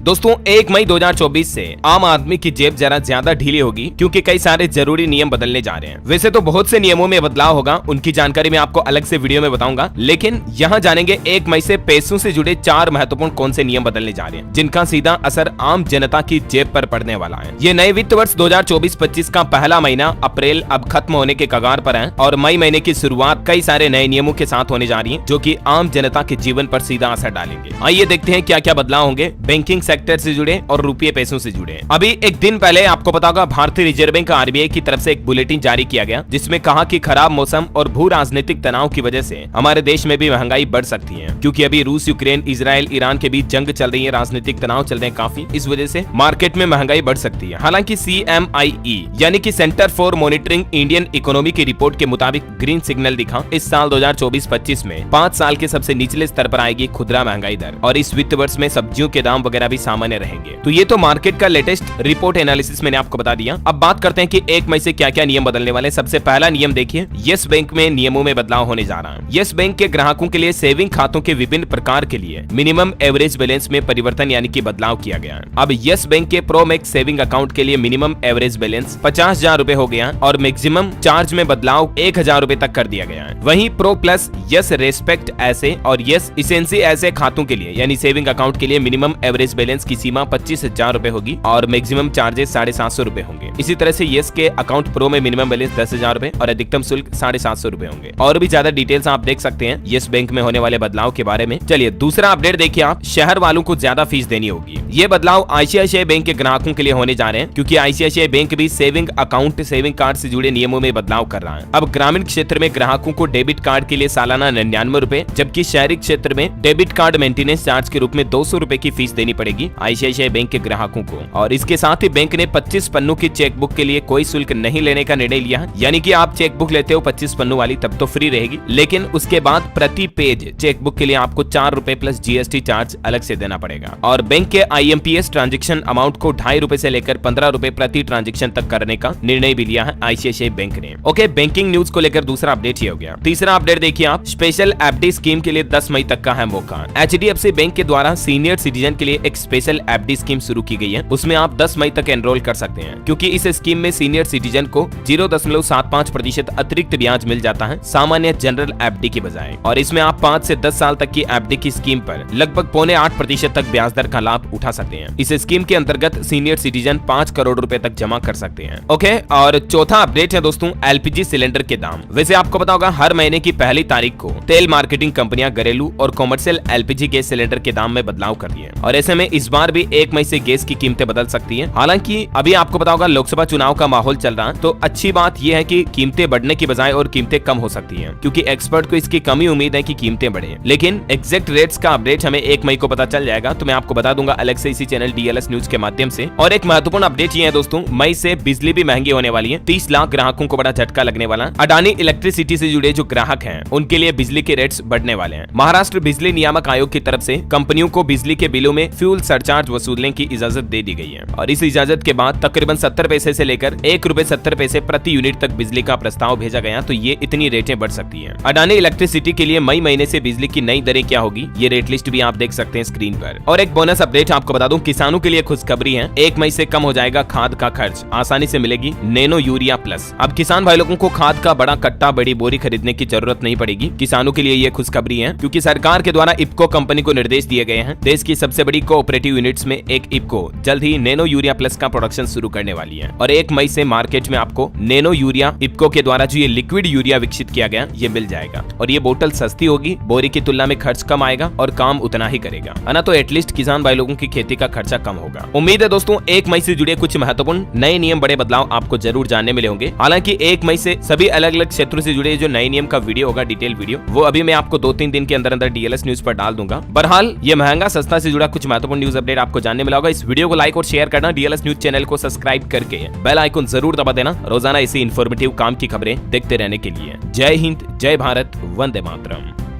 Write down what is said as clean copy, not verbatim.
दोस्तों 1 मई 2024 से आम आदमी की जेब जरा ज्यादा ढीली होगी क्योंकि कई सारे जरूरी नियम बदलने जा रहे हैं। वैसे तो बहुत से नियमों में बदलाव होगा, उनकी जानकारी मैं आपको अलग से वीडियो में बताऊंगा, लेकिन यहाँ जानेंगे 1 मई से पैसों से जुड़े 4 महत्वपूर्ण कौन से नियम बदलने जा रहे हैं जिनका सीधा असर आम जनता की जेब पर पड़ने वाला है। ये नए वित्त वर्ष 2024-25 का पहला महीना अप्रैल अब खत्म होने के कगार पर है और मई महीने की शुरुआत कई सारे नए नियमों के साथ होने जा रही है जो कि आम जनता के जीवन पर सीधा असर डालेंगे। आइए देखते हैं क्या क्या बदलाव होंगे बैंकिंग सेक्टर से जुड़े और रुपये पैसों से जुड़े। अभी एक दिन पहले आपको पता होगा भारतीय रिजर्व बैंक आरबीआई की तरफ से एक बुलेटिन जारी किया गया जिसमें कहा कि खराब मौसम और भू राजनीतिक तनाव की वजह से हमारे देश में भी महंगाई बढ़ सकती है, क्योंकि अभी रूस, यूक्रेन, इजराइल, ईरान के बीच जंग चल रही है, राजनीतिक तनाव चल रहे हैं काफी, इस वजह से मार्केट में महंगाई बढ़ सकती है। हालांकि CMIE यानी कि centre for monitoring Indian economy की रिपोर्ट के मुताबिक ग्रीन सिग्नल दिखा इस साल 2024-25 में 5 साल के सबसे निचले स्तर पर आएगी खुदरा महंगाई दर और इस वित्त वर्ष में सब्जियों के दाम वगैरह भी सामान्य रहेंगे। तो ये तो मार्केट का लेटेस्ट रिपोर्ट एनालिसिस मैंने आपको बता दिया। अब बात करते हैं कि 1 मई से क्या क्या नियम बदलने वाले। सबसे पहला नियम देखिए, यस बैंक में नियमों में बदलाव होने जा रहा है। यस बैंक के ग्राहकों के लिए सेविंग खातों के विभिन्न प्रकार के लिए मिनिमम एवरेज बैलेंस में परिवर्तन यानी कि बदलाव किया गया है। अब यस बैंक के प्रो मैक्स सेविंग अकाउंट के लिए मिनिमम एवरेज बैलेंस 50,000 रूपए हो गया और मैक्सिमम चार्ज में बदलाव 1,000 रूपए तक कर दिया गया है। वहीं प्रो प्लस, यस रेस्पेक्ट ऐसे और यस इसेंसी ऐसे खातों के लिए यानी सेविंग अकाउंट के लिए मिनिमम एवरेज बैलेंस की सीमा 25,000 रूपए होगी और मैक्सिमम चार्जेस 750 रूपए होंगे। इसी तरह से यस के अकाउंट प्रो में मिनिमम बैलेंस 10,000 रूपए और अधिकतम शुल्क 750 रूपए होंगे। और भी ज्यादा डिटेल्स आप देख सकते हैं यस बैंक में होने वाले बदलाव के बारे में। चलिए दूसरा अपडेट देखिए आप, शहर वालों को ज्यादा फीस देनी होगी। ये बदलाव आईसीआईसीआई बैंक के ग्राहकों के लिए होने जा रहे हैं क्योंकि आईसीआईसीआई बैंक भी सेविंग अकाउंट, सेविंग कार्ड से जुड़े नियमों में बदलाव कर रहा है। अब ग्रामीण क्षेत्र में ग्राहकों को डेबिट कार्ड के लिए सालाना 99 रूपए, जबकि शहरी क्षेत्र में डेबिट कार्ड मेंटेनेंस चार्ज के रूप में 200 रूपए की फीस देनी पड़ेगी आईसीआईसीआई बैंक के ग्राहकों को। और इसके साथ ही बैंक ने 25 पन्नों की चेकबुक के लिए कोई शुल्क नहीं लेने का निर्णय लिया है, यानी कि आप चेकबुक लेते हो 25 पन्नों वाली तब तो फ्री रहेगी, लेकिन उसके बाद प्रति पेज चेकबुक के लिए आपको 4 रूपए प्लस जीएसटी चार्ज अलग से देना पड़ेगा। और बैंक के IMPS ट्रांजेक्शन अमाउंट को 2.5 रूपए से लेकर 15 रूपए प्रति ट्रांजेक्शन तक करने का निर्णय भी लिया है आईसीआईसीआई बैंक ने। ओके, बैंकिंग न्यूज को लेकर दूसरा अपडेट ही हो गया। तीसरा अपडेट देखिए आप, स्पेशल एफडी स्कीम के लिए 10 मई तक का है मौका। HDFC बैंक के द्वारा सीनियर सिटीजन के लिए एक स्पेशल एफडी स्कीम शुरू की गई है, उसमें आप 10 मई तक एनरोल कर सकते हैं क्योंकि इस स्कीम में सीनियर सिटीजन को 0.75% अतिरिक्त ब्याज मिल जाता है सामान्य जनरल एफडी की बजाय। और इसमें आप 5 से 10 साल तक की एफडी की स्कीम पर लगभग 0.25% तक ब्याज दर का लाभ उठा सकते हैं। इस स्कीम के अंतर्गत सीनियर सिटीजन 5 करोड़ रुपए तक जमा कर सकते हैं। ओके, और चौथा अपडेट है दोस्तों LPG सिलेंडर के दाम। वैसे आपको पता होगा हर महीने की पहली तारीख को तेल मार्केटिंग कंपनियां घरेलू और कॉमर्शियल LPG गैस सिलेंडर के दाम में बदलाव कर दिए और ऐसे में इस बार भी 1 मई से गैस की कीमतें बदल सकती हैं। हालांकि अभी आपको पता होगा लोकसभा चुनाव का माहौल चल रहा है, तो अच्छी बात यह है कि कीमतें बढ़ने की बजाय और कीमतें कम हो सकती हैं क्योंकि एक्सपर्ट को इसकी कमी उम्मीद है कि कीमतें बढ़े, लेकिन एग्जैक्ट रेट्स का अपडेट हमें 1 मई को पता चल जाएगा, तो मैं आपको बता दूंगा अलग से इसी चैनल DLS न्यूज के माध्यम से। और एक महत्वपूर्ण अपडेट ये है दोस्तों, मई से बिजली भी महंगी होने वाली है। 30 लाख ग्राहकों को बड़ा झटका लगने वाला। अडानी इलेक्ट्रिसिटी से जुड़े जो ग्राहक हैं उनके लिए बिजली के रेट्स बढ़ने वाले हैं। महाराष्ट्र बिजली नियामक आयोग की तरफ से कंपनियों को बिजली के बिलों में फ्यूल सरचार्ज वसूलने की इजाजत दे दी गई है और इस इजाजत के बाद तकरीबन 70 पैसे से लेकर 1 रुपए 70 पैसे प्रति यूनिट तक बिजली का प्रस्ताव भेजा गया, तो ये इतनी रेटें बढ़ सकती हैं। अडानी इलेक्ट्रिसिटी के लिए मई महीने से बिजली की नई दरें क्या होगी, ये रेट लिस्ट भी आप देख सकते हैं स्क्रीन पर। और एक बोनस अपडेट आपको बता दूं, किसानों के लिए खुशखबरी है, 1 मई से कम हो जाएगा खाद का खर्च, आसानी से मिलेगी नैनो यूरिया प्लस। अब किसान भाई लोगों को खाद का बड़ा कट्टा, बड़ी बोरी खरीदने की जरूरत नहीं पड़ेगी। किसानों के लिए ये खुशखबरी है क्योंकि सरकार के द्वारा इफ्को कंपनी को निर्देश दिए गए हैं। देश की सबसे बड़ी कोऑपरेटिव यूनिट्स में एक इफ्को जल्द ही नैनो यूरिया प्लस का प्रोडक्शन शुरू करने वाली है और 1 मई से मार्केट में आपको नैनो यूरिया इफ्को के द्वारा जो ये लिक्विड यूरिया विकसित किया गया ये मिल जाएगा और ये बोतल सस्ती होगी, बोरी की तुलना में खर्च कम आएगा और काम उतना ही करेगा, है ना। तो एटलीस्ट किसान भाई लोगों की खेती का खर्चा कम होगा। उम्मीद है दोस्तों 1 मई से जुड़े कुछ महत्वपूर्ण नए नियम, बड़े बदलाव आपको जरूर जानने मिले होंगे। हालांकि 1 मई से सभी अलग अलग क्षेत्रों से जुड़े जो नए नियम का वीडियो होगा, डिटेल वीडियो, वो अभी मैं आपको 2-3 दिन के अंदर अंदर DLS न्यूज पर डाल दूंगा। बहरहाल ये महंगा सस्ता से जुड़ा कुछ महत्वपूर्ण न्यूज अपडेट आपको जानने मिला होगा। इस वीडियो को लाइक और शेयर करना, DLS न्यूज चैनल को सब्सक्राइब करके बेल आइकन जरूर दबा देना रोजाना ऐसी इन्फॉर्मेटिव काम की खबरें देखते रहने के लिए। जय हिंद, जय भारत, वंदे मातरम।